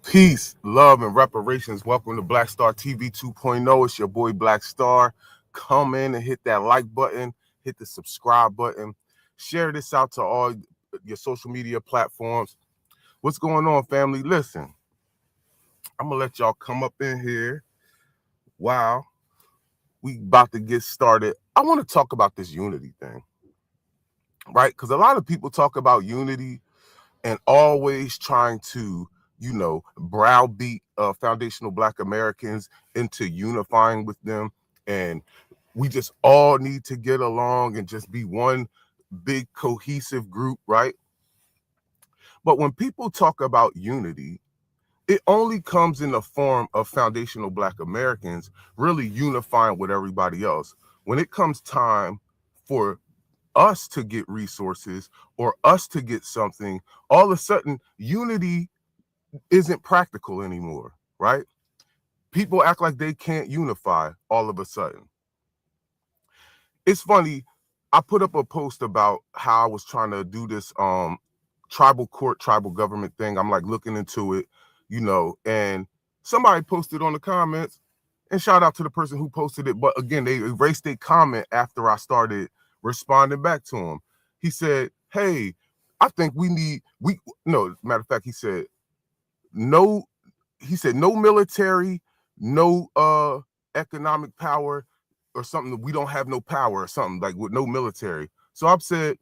Peace, love, and reparations. Welcome to Black Star TV 2.0. It's your boy Black Star. Come in and hit that like button, hit the subscribe button, share this out to all your social media platforms. What's going on, family? Listen, I'm gonna let y'all come up in here. Wow, we about to get started. I want to talk about this unity thing, right? Because a lot of people talk about unity and always trying to, browbeat foundational Black Americans into unifying with them. And we just all need to get along and just be one big cohesive group, right? But when people talk about unity, it only comes in the form of foundational Black Americans really unifying with everybody else. When it comes time for us to get resources or us to get something, all of a sudden unity isn't practical anymore, right? People act like they can't unify all of a sudden. It's funny, I put up a post about how I was trying to do this tribal court, tribal government thing. I'm like looking into it, and somebody posted on the comments, and shout out to the person who posted it. But again, they erased a comment after I started responding back to him. He said, hey, I think matter of fact, he said, no military, no economic power or something. We don't have no power or something, like with no military. So I've said,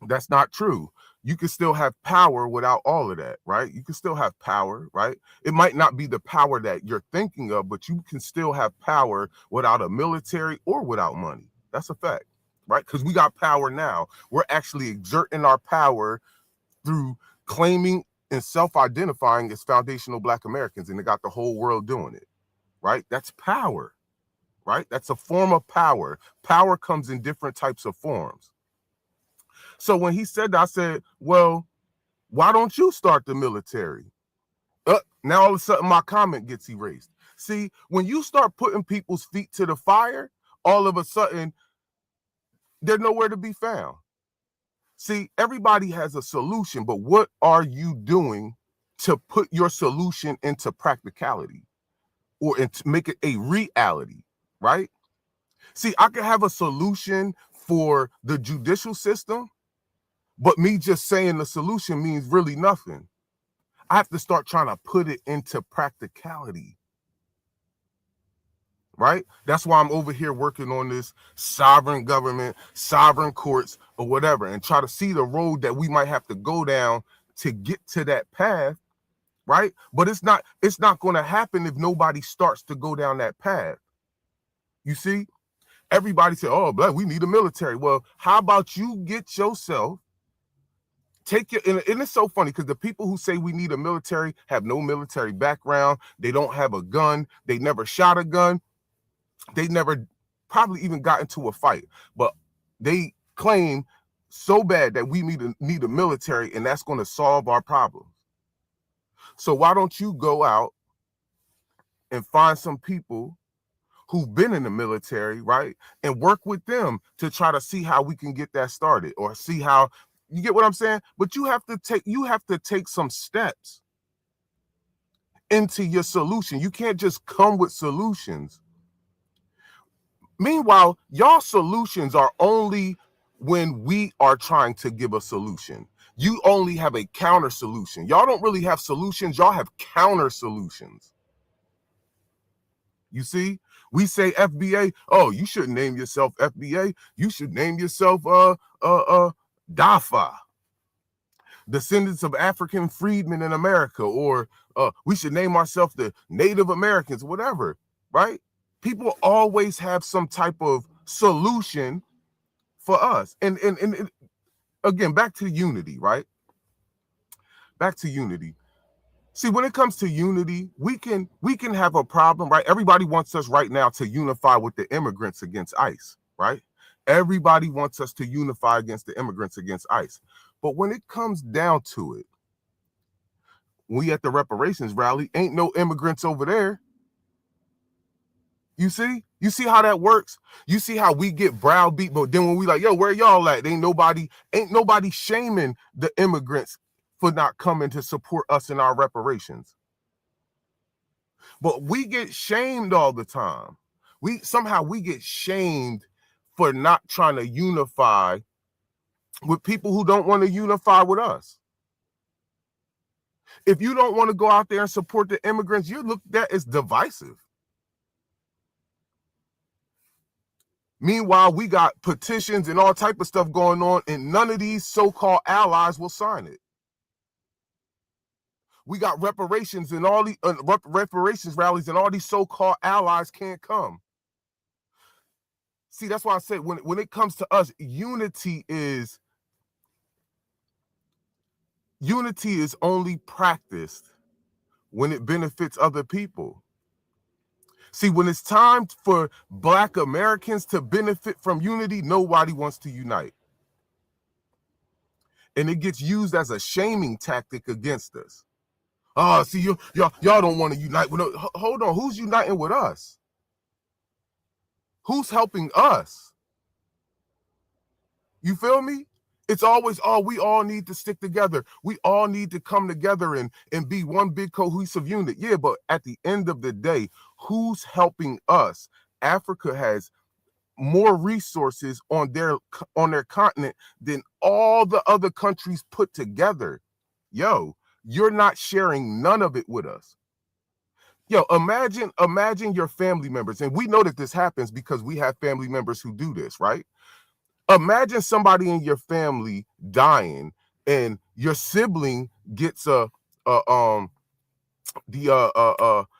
that's not true. You can still have power without all of that, right? You can still have power, right? It might not be the power that you're thinking of, but you can still have power without a military or without money. That's a fact, right? Because we got power now. We're actually exerting our power through claiming and self-identifying as foundational Black Americans, and they got the whole world doing it, right? That's power, right? That's a form of power. Power comes in different types of forms. So when he said that, I said, well, why don't you start the military? Now all of a sudden my comment gets erased. See, when you start putting people's feet to the fire, all of a sudden they're nowhere to be found. See, everybody has a solution, but what are you doing to put your solution into practicality or to make it a reality, right? See, I could have a solution for the judicial system, but me just saying the solution means really nothing. I have to start trying to put it into practicality, right? That's why I'm over here working on this sovereign government, sovereign courts, or whatever, and try to see the road that we might have to go down to get to that path, right? But it's not going to happen if nobody starts to go down that path. You see, everybody said, oh, Black, we need a military. Well, how about you get yourself, and it's so funny because the people who say we need a military have no military background. They don't have a gun. They never shot a gun. They never probably even got into a fight, but they claim so bad that we need a military, and that's going to solve our problems. So why don't you go out and find some people who've been in the military, right, and work with them to try to see how we can get that started, or see how, you get what I'm saying? But you have to take some steps into your solution. You can't just come with solutions. Meanwhile, y'all solutions are only when we are trying to give a solution. You only have a counter solution. Y'all don't really have solutions. Y'all have counter solutions. You see, we say FBA. Oh, you shouldn't name yourself FBA. You should name yourself DAFA, Descendants of African Freedmen in America, or we should name ourselves the Native Americans, whatever, right? People always have some type of solution for us. And again, back to unity, right? Back to unity. See, when it comes to unity, we can have a problem, right? Everybody wants us right now to unify with the immigrants against ICE, right? Everybody wants us to unify against the immigrants against ICE. But when it comes down to it, we at the reparations rally, ain't no immigrants over there. You see how that works? You see how we get browbeat, but then when we like, yo, where y'all at? Ain't nobody shaming the immigrants for not coming to support us in our reparations. But we get shamed all the time. We get shamed for not trying to unify with people who don't want to unify with us. If you don't want to go out there and support the immigrants, you're looked at as divisive. Meanwhile, we got petitions and all type of stuff going on, and none of these so-called allies will sign it. We got reparations and all the reparations rallies, and all these so-called allies can't come. See, that's why I say when it comes to us, unity is only practiced when it benefits other people. See, when it's time for Black Americans to benefit from unity, nobody wants to unite. And it gets used as a shaming tactic against us. Oh, see, y'all don't want to unite. Hold on, who's uniting with us? Who's helping us? You feel me? It's always, we all need to stick together. We all need to come together and be one big cohesive unit. Yeah, but at the end of the day, who's helping us? Africa has more resources on their continent than all the other countries put together. Yo, you're not sharing none of it with us. Yo, imagine your family members, and we know that this happens because we have family members who do this, right? Imagine somebody in your family dying, and your sibling gets the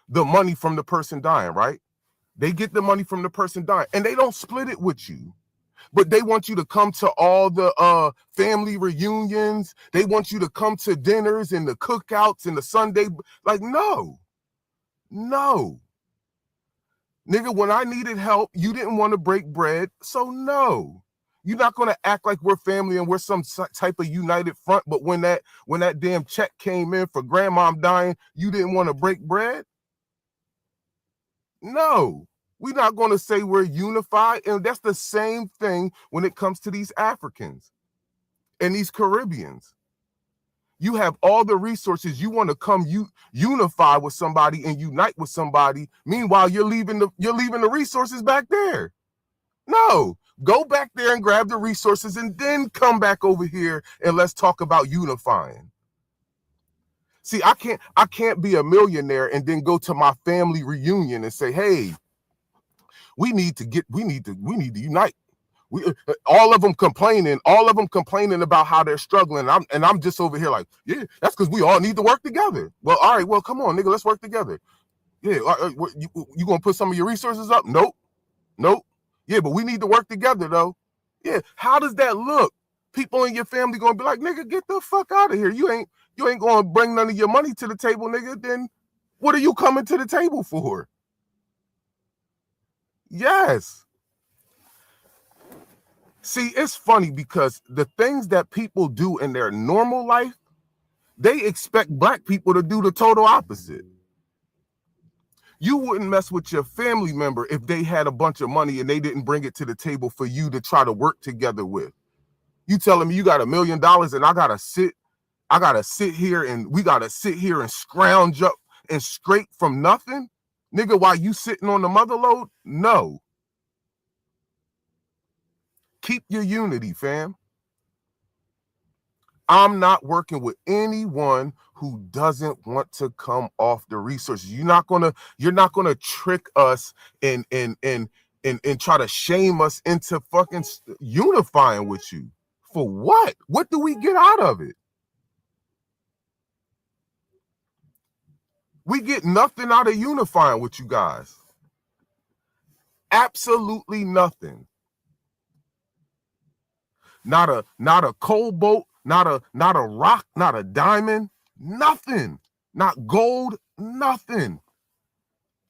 money from the person dying, right? They get the money from the person dying, and they don't split it with you, but they want you to come to all the family reunions. They want you to come to dinners and the cookouts and the Sunday. Like, no. Nigga, when I needed help, you didn't want to break bread, so no. You're not going to act like we're family and we're some type of united front, but when that damn check came in for grandmom dying, you didn't want to break bread? No, we're not going to say we're unified. And that's the same thing when it comes to these Africans and these Caribbeans. You have all the resources. You want to come unify with somebody and unite with somebody. Meanwhile, you're leaving the resources back there. No, go back there and grab the resources and then come back over here and let's talk about unifying. See, I can't be a millionaire and then go to my family reunion and say, hey, we need to unite. All of them complaining about how they're struggling. I'm just over here like, yeah, that's because we all need to work together. Well, all right, well, come on, nigga, let's work together. Yeah, you gonna put some of your resources up? Nope. Yeah, but we need to work together though. Yeah, how does that look? People in your family gonna be like, nigga, get the fuck out of here. You ain't gonna bring none of your money to the table, nigga. Then what are you coming to the table for? Yes. See, it's funny because the things that people do in their normal life, they expect Black people to do the total opposite. You wouldn't mess with your family member if they had a bunch of money and they didn't bring it to the table for you to try to work together with. You telling me you got $1 million and I gotta sit here and we gotta sit here and scrounge up and scrape from nothing? Nigga, while you sitting on the mother load? No. Keep your unity, fam. I'm not working with anyone who doesn't want to come off the resources. You're not gonna trick us and try to shame us into fucking unifying with you. For what? What do we get out of it? We get nothing out of unifying with you guys. Absolutely nothing. Not a cobalt, not a rock, not a diamond, nothing. Not gold, nothing.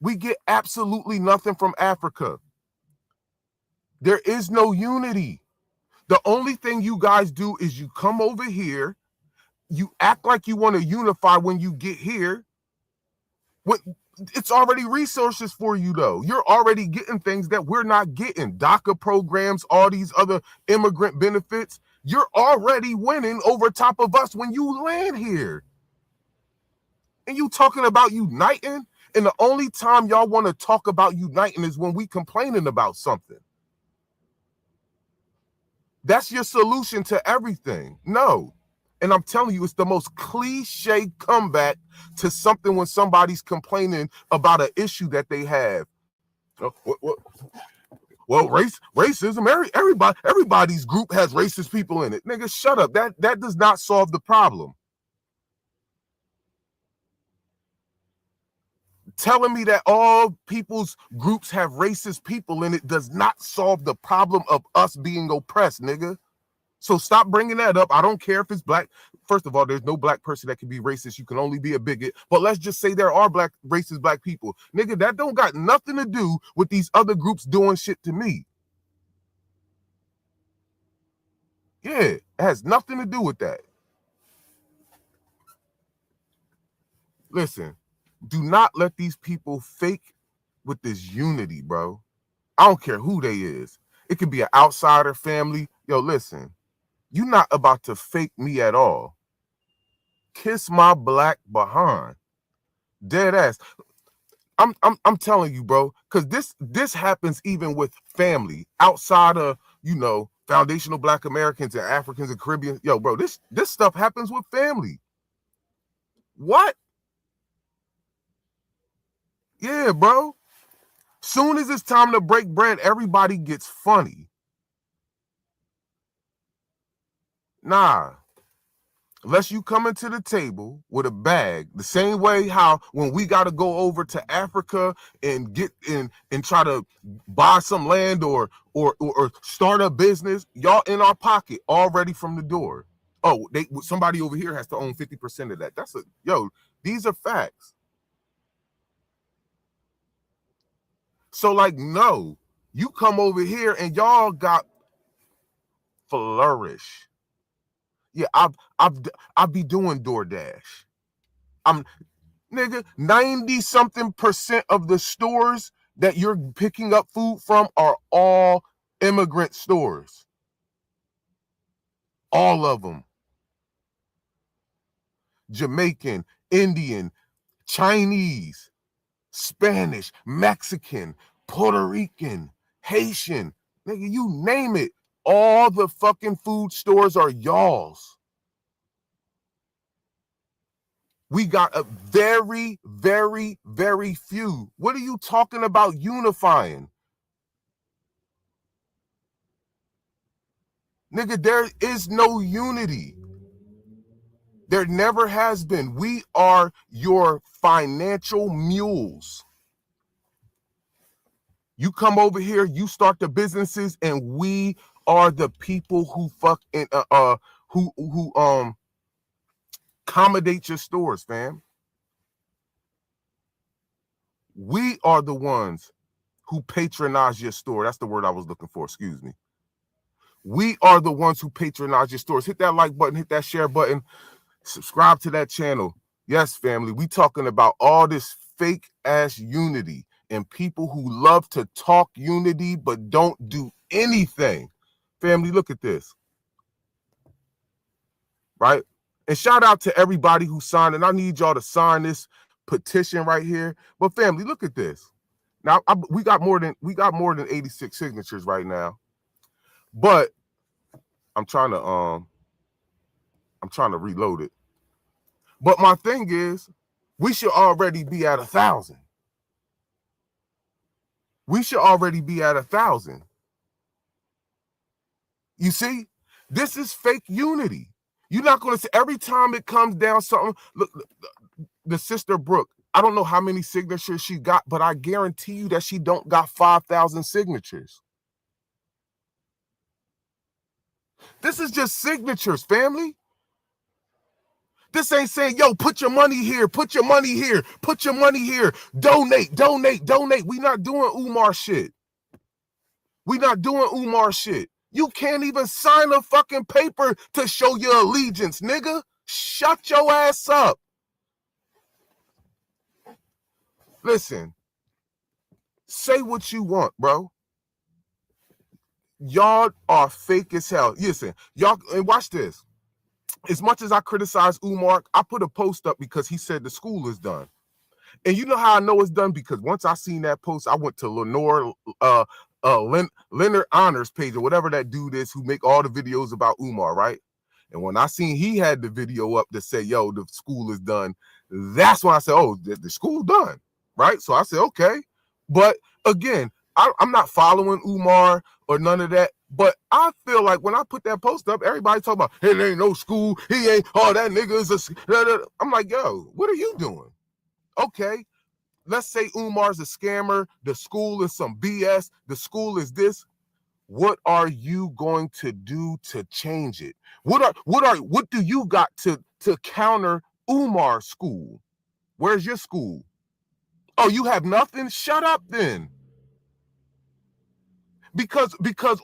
We get absolutely nothing from Africa. There is no unity. The only thing you guys do is you come over here, you act like you want to unify when you get here. It's already resources for you, though. You're already getting things that we're not getting. DACA programs, all these other immigrant benefits. You're already winning over top of us when you land here. And you talking about uniting And the only time y'all want to talk about uniting is when we complaining about something. That's your solution to everything. No. And I'm telling you, it's the most cliche comeback to something when somebody's complaining about an issue that they have. Well, racism, everybody's group has racist people in it. Nigga, shut up. That does not solve the problem. Telling me that all people's groups have racist people in it does not solve the problem of us being oppressed, nigga. So stop bringing that up. I don't care if it's black. First of all, there's no black person that can be racist. You can only be a bigot. But let's just say there are racist black people. Nigga, that don't got nothing to do with these other groups doing shit to me. Yeah, it has nothing to do with that. Listen, do not let these people fake with this unity, bro. I don't care who they is. It could be an outsider family. Yo, listen, you're not about to fake me at all. Kiss my black behind. Dead ass. I'm telling you, bro, because this happens even with family outside of, foundational Black Americans and Africans and Caribbeans. Yo, bro, this stuff happens with family. What? Yeah, bro. Soon as it's time to break bread, everybody gets funny. Nah. Unless you come into the table with a bag, the same way how when we got to go over to Africa and get in and try to buy some land or start a business, y'all in our pocket already from the door. Oh, somebody over here has to own 50% of that. These are facts. So like, no, you come over here and y'all got flourish. Yeah, I'll be doing DoorDash. Nigga, 90-something% of the stores that you're picking up food from are all immigrant stores. All of them. Jamaican, Indian, Chinese, Spanish, Mexican, Puerto Rican, Haitian. Nigga, you name it. All the fucking food stores are y'all's. We got a very, very, very few. What are you talking about unifying? Nigga, there is no unity. There never has been. We are your financial mules. You come over here, you start the businesses, and we are the people who accommodate your stores, fam. We are the ones who patronize your store. That's the word I was looking for, excuse me. We are the ones who patronize your stores. Hit that like button, hit that share button, subscribe to that channel. Yes, family, we talking about all this fake ass unity and people who love to talk unity but don't do anything. Family, look at this. Right? And shout out to everybody who signed, and I need y'all to sign this petition right here. But family, look at this. Now we got more than 86 signatures right now. But I'm trying to reload it. But my thing is, we should already be at 1,000. We should already be at 1,000. You see, this is fake unity. You're not going to say every time it comes down something. Look, the sister Brooke, I don't know how many signatures she got, but I guarantee you that she don't got 5,000 signatures. This is just signatures, family. This ain't saying, yo, put your money here, put your money here, put your money here, donate, donate, donate. We not doing Umar shit. We not doing Umar shit. You can't even sign a fucking paper to show your allegiance, nigga. Shut your ass up. Listen, say what you want, bro. Y'all are fake as hell. Listen, y'all, and watch this. As much as I criticize Umar, I put a post up because he said the school is done. And you know how I know it's done? Because once I seen that post, I went to Leonard Honors page or whatever that dude is who make all the videos about Umar, right? And when I seen he had the video up that said, yo, the school is done, that's when I said, oh, the school done, right? So I said, okay. But again, I'm not following Umar or none of that. But I feel like when I put that post up, everybody talking about, hey, there ain't no school. He ain't, oh, that nigga is a... I'm like, yo, what are you doing? Okay, let's say Umar's a scammer. The school is some BS. The school is this. What are you going to do to change it? What do you got to counter Umar's school? Where's your school? Oh, you have nothing? Shut up then. Because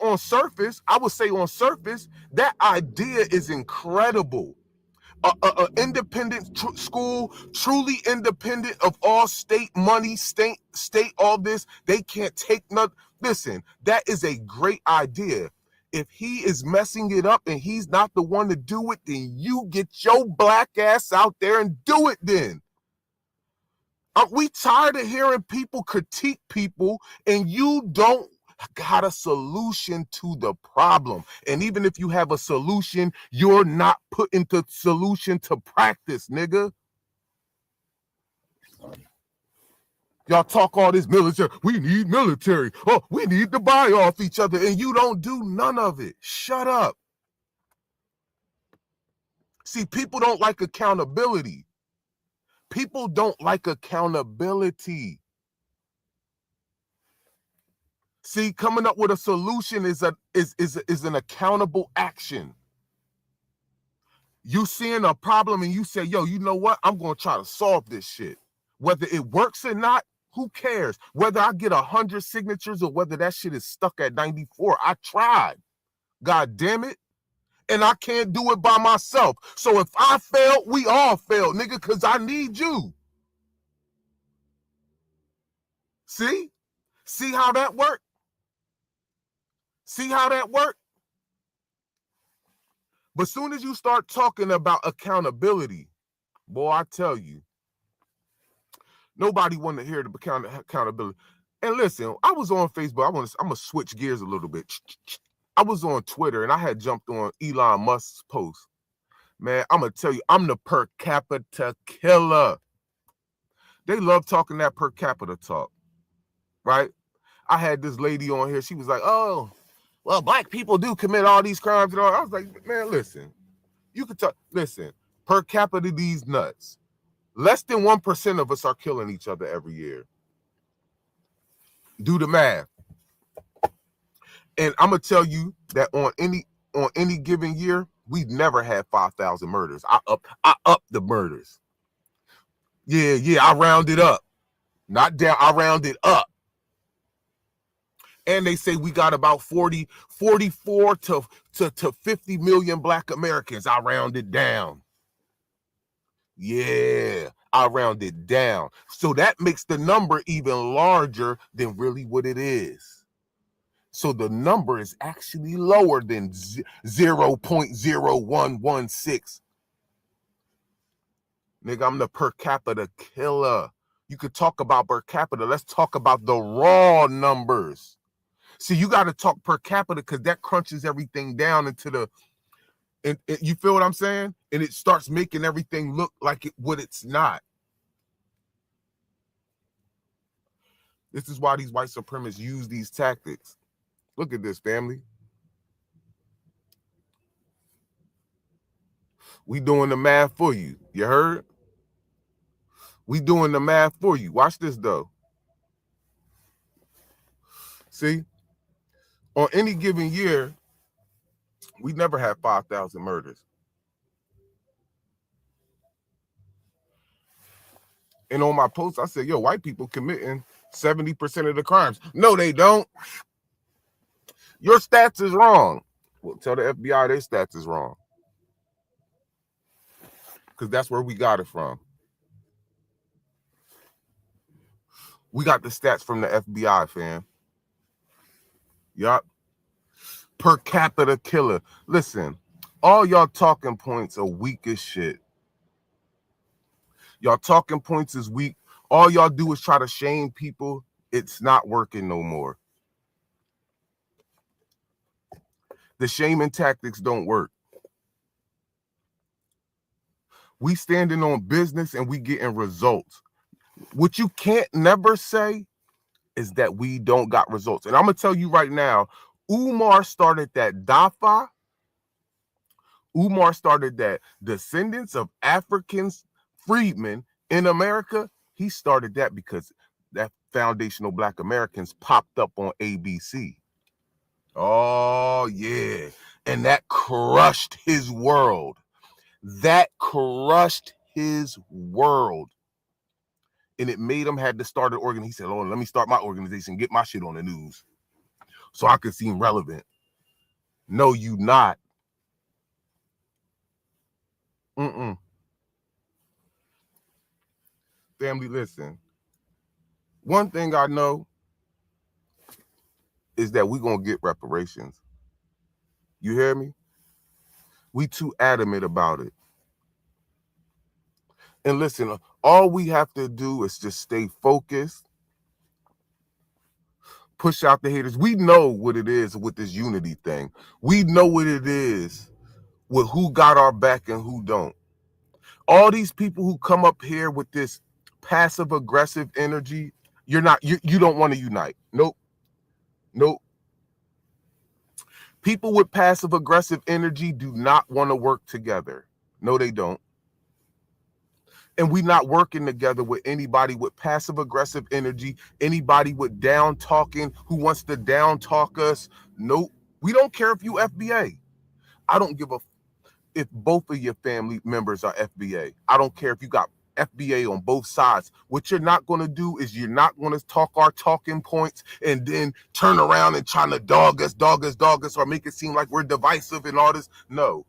on surface, I would say on surface, that idea is incredible. Independent school, truly independent of all state money, state all this. They can't take nothing. Listen, that is a great idea. If he is messing it up and he's not the one to do it, then you get your black ass out there and do it then. Are we tired of hearing people critique people and you don't got a solution to the problem? And even if you have a solution, you're not putting the solution to practice, nigga. Y'all talk all this military. We need military. Oh, we need to buy off each other. And you don't do none of it. Shut up. See, people don't like accountability. People don't like accountability. See, coming up with a solution is an accountable action. You seeing a problem and you say, yo, you know what? I'm going to try to solve this shit. Whether it works or not, who cares? Whether I get 100 signatures or whether that shit is stuck at 94, I tried. God damn it. And I can't do it by myself. So if I fail, we all fail, nigga, because I need you. See? See how that worked? See how that worked? But as soon as you start talking about accountability, boy, I tell you, nobody want to hear the accountability. And listen, I was on Facebook. I'm going to switch gears a little bit. I was on Twitter and I had jumped on Elon Musk's post. Man, I'm going to tell you, I'm the per capita killer. They love talking that per capita talk, right? I had this lady on here. She was like, oh, well, black people do commit all these crimes and all. I was like, man, listen, you could talk, listen, per capita, these nuts. Less than 1% of us are killing each other every year. Do the math. And I'm going to tell you that on any given year, we've never had 5,000 murders. I up the murders. Yeah, I rounded up. Not down, I rounded up. And they say we got about 44 to 50 million black Americans. I rounded down. Yeah, I rounded down. So that makes the number even larger than really what it is. So the number is actually lower than 0.0116. Nigga, I'm the per capita killer. You could talk about per capita. Let's talk about the raw numbers. See, you got to talk per capita because that crunches everything down into the, and you feel what I'm saying? And it starts making everything look like what it's not. This is why these white supremacists use these tactics. Look at this, family. We doing the math for you. You heard? We doing the math for you. Watch this, though. See? On any given year, we never had 5,000 murders. And on my post, I said, yo, white people committing 70% of the crimes. No, they don't. Your stats is wrong. Well, tell the FBI their stats is wrong. Because that's where we got it from. We got the stats from the FBI, fam. Yup. Per capita killer. Listen, all y'all talking points are weak as shit. Y'all talking points is weak. All y'all do is try to shame people. It's not working no more. The shaming tactics don't work. We standing on business and we getting results. What you can't never say is that we don't got results. And I'm going to tell you right now, Umar started that DAFA. Umar started that Descendants of Africans Freedmen in America. He started that because that Foundational Black Americans popped up on ABC. Oh, yeah. And that crushed his world. That crushed his world. And it made him had to start an organization. He said, oh, let me start my organization, get my shit on the news so I could seem relevant. No, you not. Family, listen. One thing I know is that we're going to get reparations. You hear me? We too adamant about it. And listen, all we have to do is just stay focused, push out the haters. We know what it is with this unity thing. We know what it is with who got our back and who don't. All these people who come up here with this passive aggressive energy, you don't want to unite. Nope. People with passive aggressive energy do not want to work together. No, they don't. And we're not working together with anybody with passive aggressive energy, anybody with down talking who wants to down talk us. Nope. We don't care if you FBA. I don't give a if both of your family members are FBA. I don't care if you got FBA on both sides. What you're not going to do is you're not going to talk our talking points and then turn around and trying to dog us, or make it seem like we're divisive and all this. No,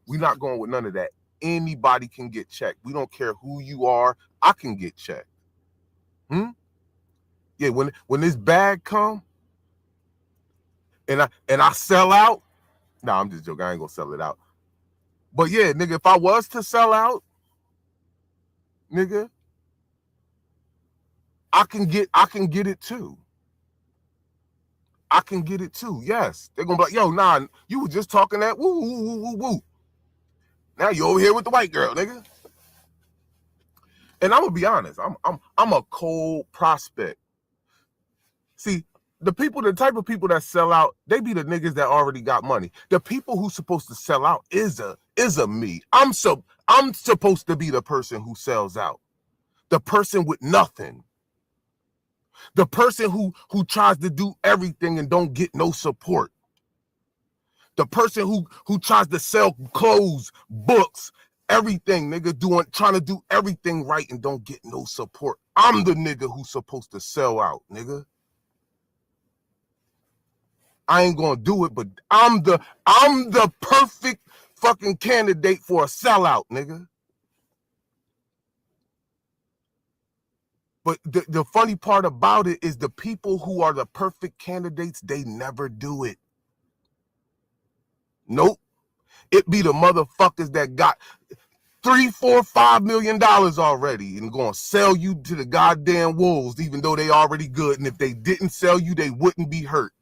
we're not going with none of that. Anybody can get checked. We don't care who you are. I can get checked. Yeah, when this bag come and I sell out. Nah, I'm just joking. I ain't gonna sell it out. But yeah, nigga, if I was to sell out, nigga, I can get it too. I can get it too. Yes. They're gonna be like, yo, nah, you were just talking that woo, woo, woo, woo, woo. Now you over here with the white girl, nigga. And I'm gonna be honest, I'm a cold prospect. See, the type of people that sell out, they be the niggas that already got money. The people who's supposed to sell out is a me. I'm supposed to be the person who sells out. The person with nothing. The person who tries to do everything and don't get no support. The person who tries to sell clothes, books, everything, nigga, trying to do everything right and don't get no support. I'm the nigga who's supposed to sell out, nigga. I ain't gonna do it, but I'm the perfect fucking candidate for a sellout, nigga. But the funny part about it is the people who are the perfect candidates, they never do it. Nope. It be the motherfuckers that got $3, $4, $5 million already and gonna sell you to the goddamn wolves, even though they already good. And if they didn't sell you, they wouldn't be hurt.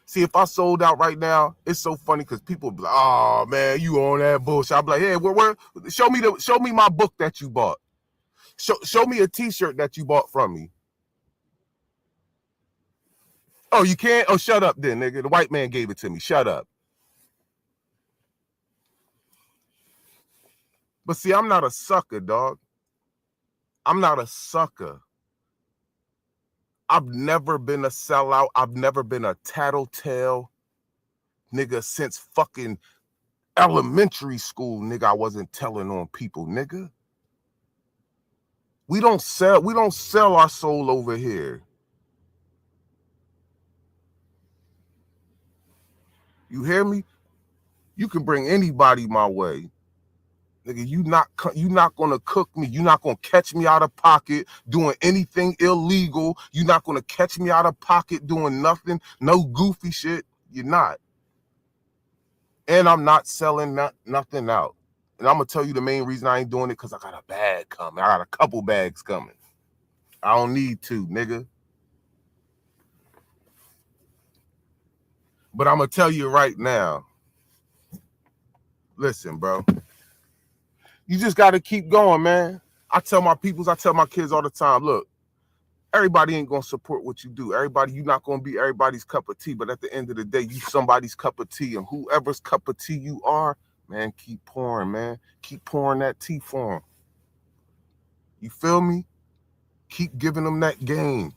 See, if I sold out right now, it's so funny because people be like, oh man, you on that bullshit. I'm like, hey, where show me my book that you bought. Show me a t-shirt that you bought from me. Oh, you can't? Oh, shut up then, nigga. The white man gave it to me. Shut up. But see, I'm not a sucker, dog. I'm not a sucker. I've never been a sellout. I've never been a tattletale, nigga, since fucking elementary school, nigga. I wasn't telling on people, nigga. We don't sell our soul over here. You hear me? You can bring anybody my way. Nigga, you not gonna cook me. You're not gonna catch me out of pocket doing anything illegal. You're not gonna catch me out of pocket doing nothing, no goofy shit. You're not. And I'm not selling nothing out. And I'm gonna tell you the main reason I ain't doing it, because I got a bag coming. I got a couple bags coming. I don't need to, nigga. But I'm gonna tell you right now. Listen, bro. You just gotta keep going, man. I tell my kids all the time, look, everybody ain't gonna support what you do. You're not gonna be everybody's cup of tea, but at the end of the day, you somebody's cup of tea, and whoever's cup of tea you are, man, keep pouring, man. Keep pouring that tea for them. You feel me? Keep giving them that game.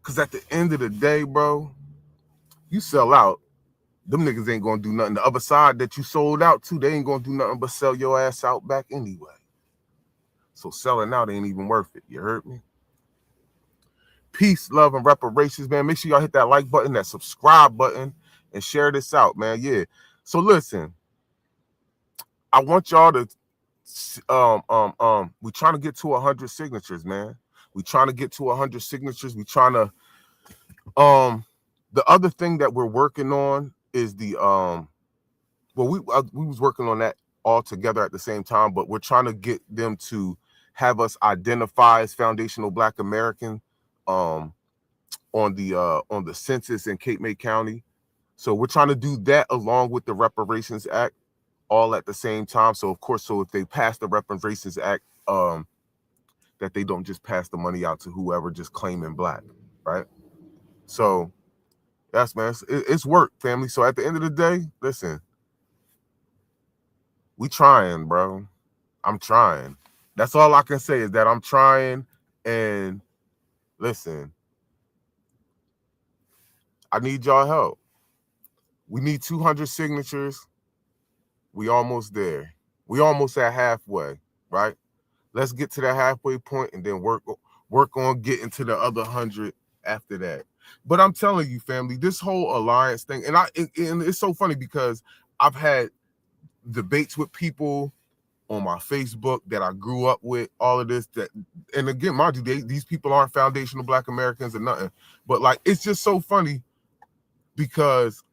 Because at the end of the day, bro, you sell out, them niggas ain't gonna do nothing. The other side that you sold out to, they ain't gonna do nothing but sell your ass out back anyway. So selling out ain't even worth it. You heard me? Peace, love, and reparations, man. Make sure y'all hit that like button, that subscribe button, and share this out, man. Yeah. So listen, I want y'all to we trying to get to 100 signatures, man. We trying to get to 100 signatures. We trying to the other thing that we're working on is the we was working on that all together at the same time, but we're trying to get them to have us identify as foundational Black American on the census in Cape May County. So we're trying to do that along with the Reparations Act all at the same time. So of course, if they pass the Reparations Act, that they don't just pass the money out to whoever just claiming Black, right? So yes, man, it's work, family. So at the end of the day, listen, we trying, bro. I'm trying. That's all I can say, is that I'm trying. And listen, I need y'all help. We need 200 signatures. We almost there. We almost at halfway, right? Let's get to that halfway point and then work on getting to the other 100 after that. But I'm telling you, family, this whole alliance thing, and it's so funny because I've had debates with people on my Facebook that I grew up with, all of this, and again, mind you, these people aren't foundational Black Americans or nothing, but like, it's just so funny because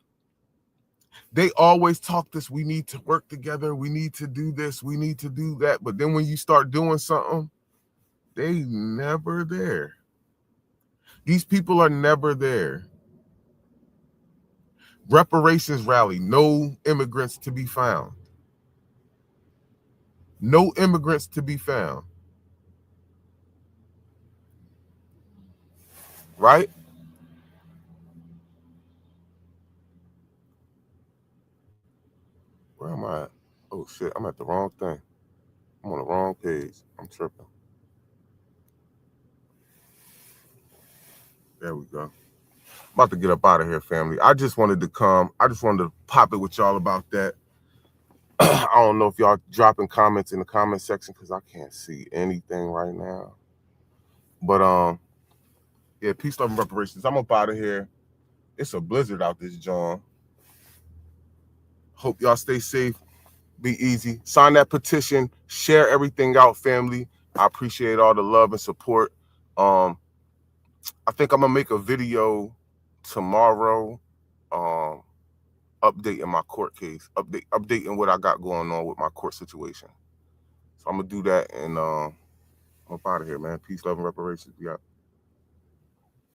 they always talk this, we need to work together, we need to do this, we need to do that, but then when you start doing something, they never there. These people are never there. Reparations rally, no immigrants to be found. No immigrants to be found. Right? Where am I at? Oh shit, I'm at the wrong thing. I'm on the wrong page. I'm tripping. There we go. I'm about to get up out of here, family. I just wanted to pop it with y'all about that. I don't know if y'all dropping comments in the comment section because I can't see anything right now. But yeah, peace, love, and reparations. I'm up out of here. It's a blizzard out this John. Hope y'all stay safe. Be easy. Sign that petition. Share everything out, family. I appreciate all the love and support. I think I'm gonna make a video tomorrow, updating my court case, updating what I got going on with my court situation. So I'm gonna do that, and I'm up out of here, man. Peace, love, and reparations. Be out.